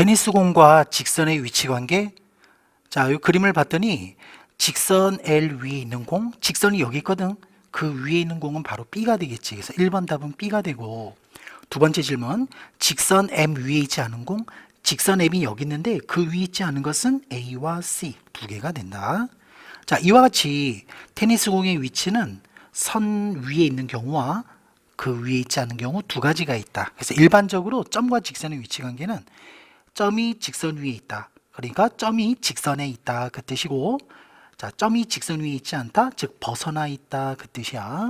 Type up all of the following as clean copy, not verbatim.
테니스 공과 직선의 위치 관계. 자, 이 그림을 봤더니 직선 L 위에 있는 공, 직선이 여기 있거든. 그 위에 있는 공은 바로 B가 되겠지. 그래서 1번 답은 B가 되고, 두 번째 질문, 직선 M 위에 있지 않은 공, 직선 M이 여기 있는데 그 위에 있지 않은 것은 A와 C 두 개가 된다. 자, 이와 같이 테니스 공의 위치는 선 위에 있는 경우와 그 위에 있지 않은 경우 두 가지가 있다. 그래서 일반적으로 점과 직선의 위치 관계는 점이 직선 위에 있다. 그러니까 점이 직선에 있다. 그 뜻이고, 자, 점이 직선 위에 있지 않다. 즉 벗어나 있다. 그 뜻이야.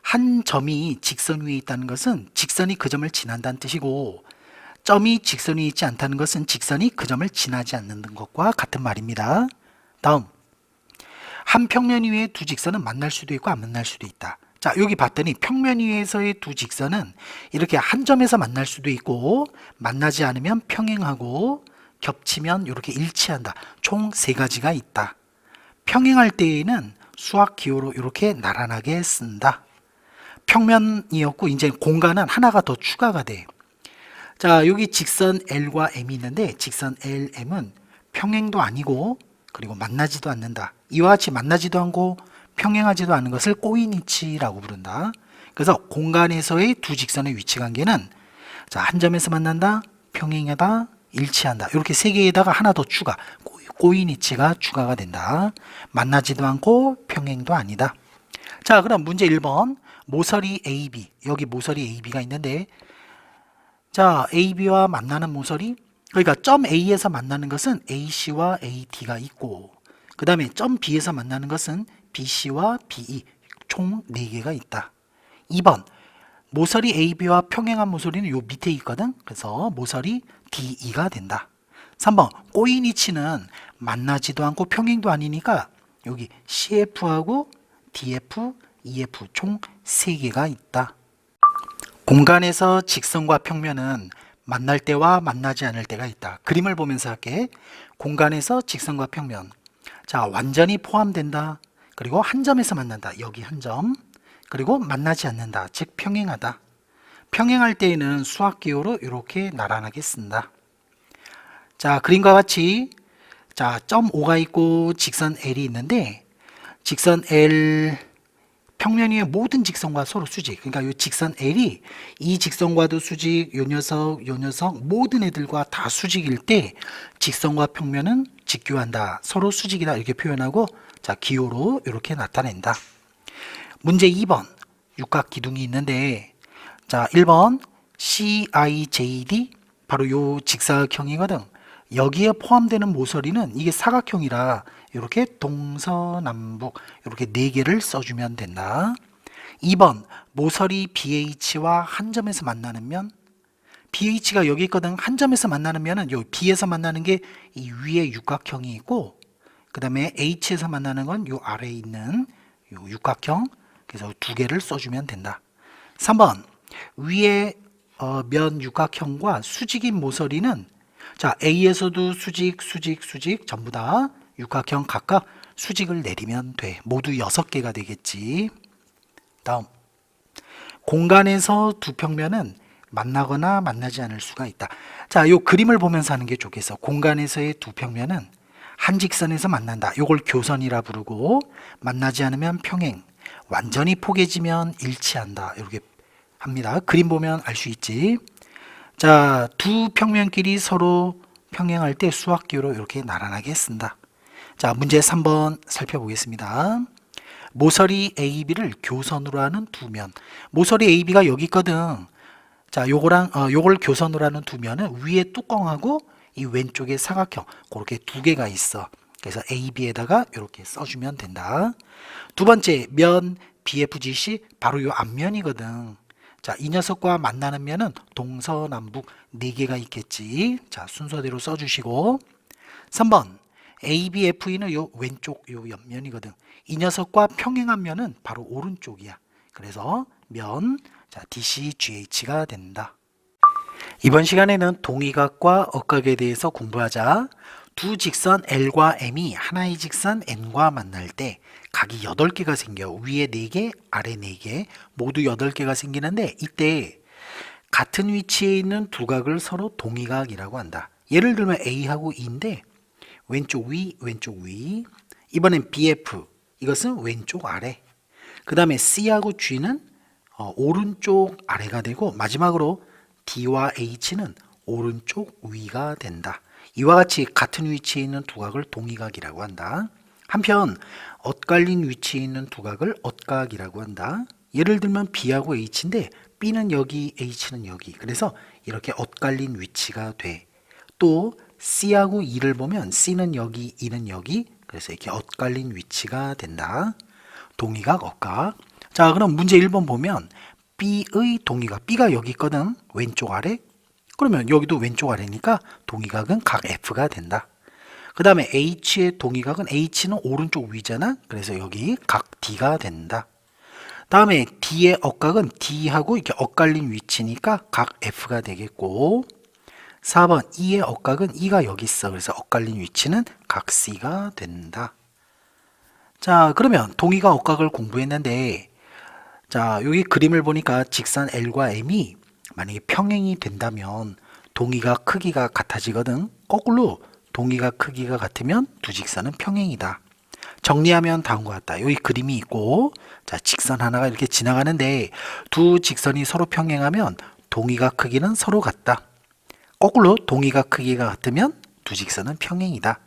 한 점이 직선 위에 있다는 것은 직선이 그 점을 지난다는 뜻이고, 점이 직선 위에 있지 않다는 것은 직선이 그 점을 지나지 않는 것과 같은 말입니다. 다음, 한 평면 위에 두 직선은 만날 수도 있고 안 만날 수도 있다. 자, 여기 봤더니 평면 위에서의 두 직선은 이렇게 한 점에서 만날 수도 있고, 만나지 않으면 평행하고, 겹치면 이렇게 일치한다. 총 세 가지가 있다. 평행할 때에는 수학 기호로 이렇게 나란하게 쓴다. 평면이었고 이제 공간은 하나가 더 추가가 돼. 자, 여기 직선 L과 M이 있는데 직선 L, M은 평행도 아니고 그리고 만나지도 않는다. 이와 같이 만나지도 않고 평행하지도 않은 것을 꼬인위치라고 부른다. 그래서 공간에서의 두 직선의 위치 관계는, 자, 한 점에서 만난다, 평행하다, 일치한다. 이렇게 세 개에다가 하나 더 추가, 꼬인위치가 추가가 된다. 만나지도 않고 평행도 아니다. 자, 그럼 문제 1번, 모서리 AB, 여기 모서리 AB가 있는데, 자, AB와 만나는 모서리, 그러니까 점 A에서 만나는 것은 AC와 AD가 있고, 그 다음에 점 B에서 만나는 것은 BC와 BE, 총 4개가 있다. 2번, 모서리 AB와 평행한 모서리는 요 밑에 있거든. 그래서 모서리 DE가 된다. 3번, 꼬인 위치는 만나지도 않고 평행도 아니니까 여기 CF하고 DF, EF 총 3개가 있다. 공간에서 직선과 평면은 만날 때와 만나지 않을 때가 있다. 그림을 보면서 할게. 공간에서 직선과 평면. 자, 완전히 포함된다. 그리고 한 점에서 만난다. 여기 한 점. 그리고 만나지 않는다. 즉 평행하다. 평행할 때에는 수학 기호로 이렇게 나란하게 쓴다. 자, 그림과 같이, 자, 점 O가 있고 직선 L이 있는데, 직선 L 평면 위의 모든 직선과 서로 수직. 그러니까 이 직선 L이 이 직선과도 수직, 요 녀석, 모든 애들과 다 수직일 때 직선과 평면은 직교한다. 서로 수직이다. 이렇게 표현하고, 자, 기호로 이렇게 나타낸다. 문제 2번, 육각 기둥이 있는데, 자, 1번 CIJD, 바로 요 직사각형이거든. 여기에 포함되는 모서리는 이게 사각형이라 이렇게 동서남북 이렇게 4개를 써주면 된다. 2번, 모서리 BH와 한 점에서 만나는 면, BH가 여기 있거든. 한 점에서 만나는 면은 요 B에서 만나는 게 이 위에 육각형이 있고, 그 다음에 H에서 만나는 건 요 아래에 있는 요 육각형. 그래서 2개를 써주면 된다. 3번, 위에 면 육각형과 수직인 모서리는, 자, A에서도 수직 전부 다 육각형 각각 수직을 내리면 돼. 모두 6개가 되겠지. 다음, 공간에서 두 평면은 만나거나 만나지 않을 수가 있다. 자, 요 그림을 보면서 하는 게 좋겠어. 공간에서의 두 평면은 한 직선에서 만난다. 요걸 교선이라 부르고, 만나지 않으면 평행, 완전히 포개지면 일치한다. 이렇게 합니다. 그림 보면 알 수 있지. 자, 두 평면끼리 서로 평행할 때 수학 기호로 이렇게 나란하게 쓴다. 자, 문제 3번 살펴보겠습니다. 모서리 AB를 교선으로 하는 두 면. 모서리 AB가 여기 있거든. 자, 요걸 교선으로 하는 두 면은 위에 뚜껑하고 이 왼쪽에 사각형, 그렇게 2개가 있어. 그래서 AB에다가 이렇게 써주면 된다. 두 번째, 면 BFGC, 바로 요 앞면이거든. 자, 이 녀석과 만나는 면은 동서남북 4개가 있겠지. 자, 순서대로 써주시고. 3번, ABFE는 요 왼쪽 요 옆면이거든. 이 녀석과 평행한 면은 바로 오른쪽이야. 그래서 면, 자, DCGH가 된다. 이번 시간에는 동의각과 억각에 대해서 공부하자. 두 직선 L과 M이 하나의 직선 N과 만날 때 각이 8개가 생겨. 위에 4개, 아래 4개, 모두 8개가 생기는데, 이때 같은 위치에 있는 두 각을 서로 동의각이라고 한다. 예를 들면 A하고 E인데 왼쪽 위, 왼쪽 위. 이번엔 BF, 이것은 왼쪽 아래. 그 다음에 C하고 G는 오른쪽 아래가 되고, 마지막으로 D와 H는 오른쪽 위가 된다. 이와 같이 같은 위치에 있는 두각을 동위각이라고 한다. 한편 엇갈린 위치에 있는 두각을 엇각이라고 한다. 예를 들면 B하고 H인데 B는 여기, H는 여기. 그래서 이렇게 엇갈린 위치가 돼. 또 C하고 E를 보면 C는 여기, E는 여기. 그래서 이렇게 엇갈린 위치가 된다. 동위각, 엇각. 자, 그럼 문제 1번 보면 B의 동위각, B가 여기 있거든. 왼쪽 아래. 그러면 여기도 왼쪽 아래니까 동위각은 각 F가 된다. 그 다음에 H의 동위각은 H는 오른쪽 위잖아. 그래서 여기 각 D가 된다. 다음에 D의 엇각은 D하고 이렇게 엇갈린 위치니까 각 F가 되겠고, 4번 E의 엇각은 E가 여기 있어. 그래서 엇갈린 위치는 각 C가 된다. 자, 그러면 동위각 엇각을 공부했는데, 자, 여기 그림을 보니까 직선 L과 M이 만약에 평행이 된다면 동위각 크기가 같아지거든. 거꾸로 동위각 크기가 같으면 두 직선은 평행이다. 정리하면 다음과 같다. 여기 그림이 있고, 자, 직선 하나가 이렇게 지나가는데 두 직선이 서로 평행하면 동위각 크기는 서로 같다. 거꾸로 동위각 크기가 같으면 두 직선은 평행이다.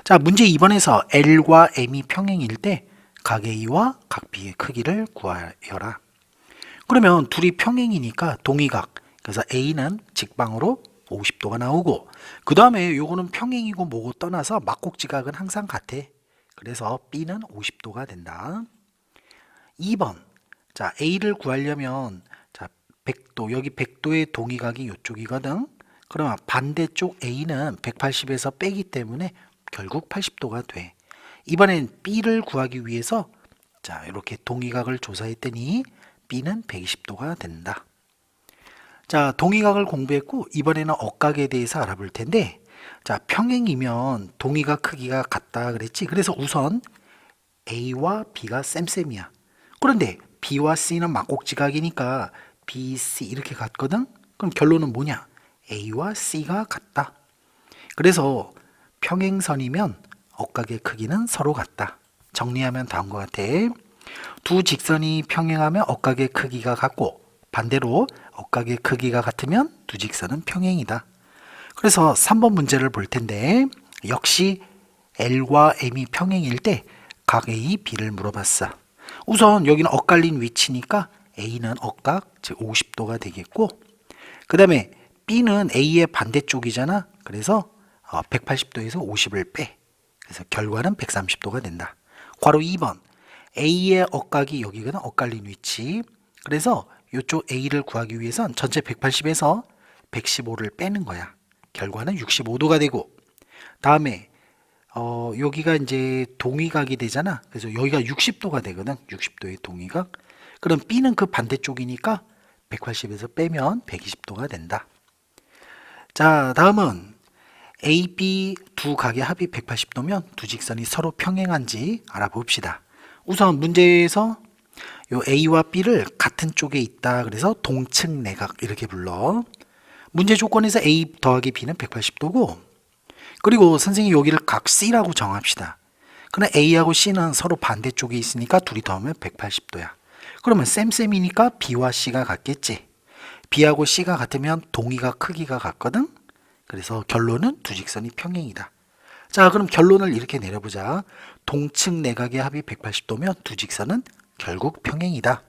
자, 문제 2번에서 L과 M이 평행일 때 각 A와 각 B의 크기를 구하여라. 그러면 둘이 평행이니까 동위각, 그래서 A는 직방으로 50도가 나오고, 그 다음에 요거는 평행이고 뭐고 떠나서 막곡지각은 항상 같아. 그래서 B는 50도가 된다. 2번, 자, A를 구하려면, 자, 100도, 여기 100도의 동위각이 이쪽이거든. 그러면 반대쪽 A는 180에서 빼기 때문에 결국 80도가 돼. 이번엔 B를 구하기 위해서, 자, 이렇게 동위각을 조사했더니 B는 120도가 된다. 자, 동위각을 공부했고 이번에는 엇각에 대해서 알아볼 텐데, 자, 평행이면 동위각 크기가 같다 그랬지. 그래서 우선 A와 B가 쌤쌤이야. 그런데 B와 C는 막곡지각이니까 B, C 이렇게 같거든. 그럼 결론은 뭐냐? A와 C가 같다. 그래서 평행선이면 엇각의 크기는 서로 같다. 정리하면 다음과 같아. 두 직선이 평행하면 엇각의 크기가 같고, 반대로 엇각의 크기가 같으면 두 직선은 평행이다. 그래서 3번 문제를 볼 텐데, 역시 L과 M이 평행일 때 각 A, B를 물어봤어. 우선 여기는 엇갈린 위치니까 A는 엇각, 즉 50도가 되겠고, 그 다음에 B는 A의 반대쪽이잖아. 그래서 180도에서 50을 빼. 그래서 결과는 130도가 된다. 괄호 2번, A의 엇각이 여기거든. 엇갈린 위치. 그래서 이쪽 A를 구하기 위해선 전체 180에서 115를 빼는 거야. 결과는 65도가 되고, 다음에 여기가 이제 동위각이 되잖아. 그래서 여기가 60도가 되거든. 60도의 동위각. 그럼 B는 그 반대쪽이니까 180에서 빼면 120도가 된다. 자, 다음은 A, B 두 각의 합이 180도면 두 직선이 서로 평행한지 알아봅시다. 우선 문제에서 요 A와 B를 같은 쪽에 있다. 그래서 동측 내각 이렇게 불러. 문제 조건에서 A 더하기 B는 180도고, 그리고 선생님이 여기를 각 C라고 정합시다. 그럼 A하고 C는 서로 반대쪽에 있으니까 둘이 더하면 180도야. 그러면 쌤쌤이니까 B와 C가 같겠지. B하고 C가 같으면 동위각 크기가 같거든. 그래서 결론은 두 직선이 평행이다. 자, 그럼 결론을 이렇게 내려보자. 동측 내각의 합이 180도면 두 직선은 결국 평행이다.